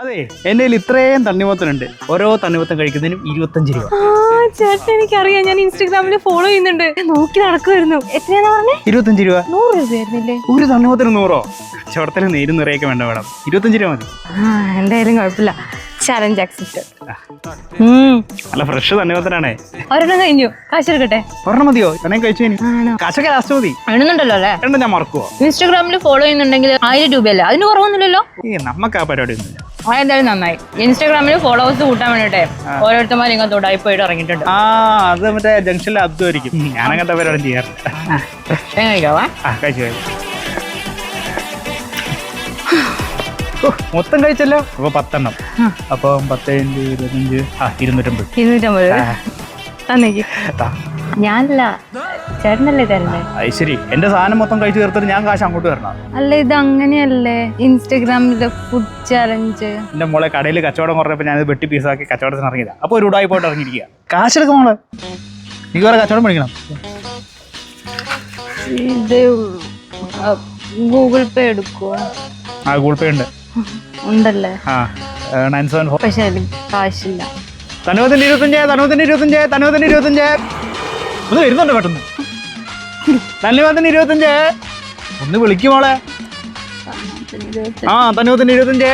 അതെ എന്റെ കയ്യിൽ ഇത്രയും തണ്ണിമത്തനുണ്ട്. ഓരോ തണ്ണിമത്തം കഴിക്കുന്നതിനും 25 രൂപ. ചേട്ടൻ എനിക്കറിയാം, ഞാൻ ഇൻസ്റ്റാഗ്രാമിൽ ഫോളോ ചെയ്യുന്നുണ്ട്, നോക്കി നടക്കുമായിരുന്നു. എത്രയാണെന്ന് പറഞ്ഞേ? 25 രൂപ. 100 രൂപയായിരുന്നില്ലേ? ഒരു തണ്ണിമത്തന് 100? കച്ചവടത്തിന് നേരും നിറയൊക്കെ വേണ്ട മേഡം. 25 രൂപ മതി. എന്തായാലും കുഴപ്പമില്ല, ചലഞ്ച് അക്സെപ്റ്റ്. നല്ല ഫ്രഷ് തണ്ണിമത്തനാണേ. ഒരെണ്ണം കഴിഞ്ഞു, കാശെടുക്കട്ടെ? ഒരെണ്ണം മതിയോ? തന്നെ കഴിച്ചു. കാശൊക്കെ ലാസ്റ്റ് മതി. എണ്ണുന്നുണ്ടല്ലോ അല്ലേ? എണ്ണ ഞാൻ മറക്കുവോ? ഇൻസ്റ്റാഗ്രാമിൽ ഫോളോ ചെയ്യുന്നുണ്ടെങ്കിൽ 1000 രൂപയല്ലേ, അതിന് കുറവൊന്നുമില്ലല്ലോ. നമുക്ക് ആ പരിപാടി ഒന്നുമില്ല. എന്തായാലും നന്നായി. ഇൻസ്റ്റാഗ്രാമിൽ ഫോളോവേഴ്സ് കൂട്ടാൻ വേണ്ടിട്ടെ ഓരോരുത്തന്മാർ ഇങ്ങോട്ട് ഉടായി പോയിട്ട് ഇറങ്ങിയിട്ടുണ്ട്. അത് മറ്റേ ജംഗ്ഷനിലെ അബ്ദുമായിരിക്കും. ഞാനങ്ങനത്തെ പരിപാടി ചെയ്യാറില്ല. കഴിക്കാവാ? കഴിച്ചു. മൊത്തം കഴിച്ചല്ലോ. അപ്പൊ 10 എണ്ണം. അപ്പൊ 10 × 25 250. 250 തന്നേക്ക്. ഞാനല്ല, ചേട്ടനല്ലേ തരണ്ടേ? അത് ശരി. എന്റെ സാധനം മൊത്തം കഴിച്ചു തീർത്തിട്ട് ഞാൻ കാശ് അങ്ങോട്ട് തരണം. അല്ല, ഇത് അങ്ങനെയല്ലേ ഇൻസ്റ്റഗ്രാമിലെ ഫുഡ് ചാലഞ്ച്? എന്റെ മോളെ കടയിൽ കച്ചവടം കുറഞ്ഞപ്പോ ഞാൻ വെട്ടി പീസാക്കി കച്ചവടത്തിന് ഇറങ്ങിയതാ. അപ്പൊ ഒരു ഉടായി പോയിട്ട് ഇറങ്ങിയിരിക്കുക. കാശെടുക്കും മോളെ. നീ വേറെ കച്ചവടം പഠിക്കണം. ഇത് ഗൂഗിൾ പേ എടുക്കുവോ? ഗൂഗിൾ പേ ഉണ്ട്. ഉണ്ടല്ലേ? 974. പക്ഷെ അതിൽ കാശില്ല. തനുവത്തിന്റെ 25 ഒന്ന് വരുന്നുണ്ട് പെട്ടെന്ന്. തനുവത്തിന്റെ 25 ഒന്ന് വിളിക്കും മോളെ. തനുവത്തിന്റെ 25.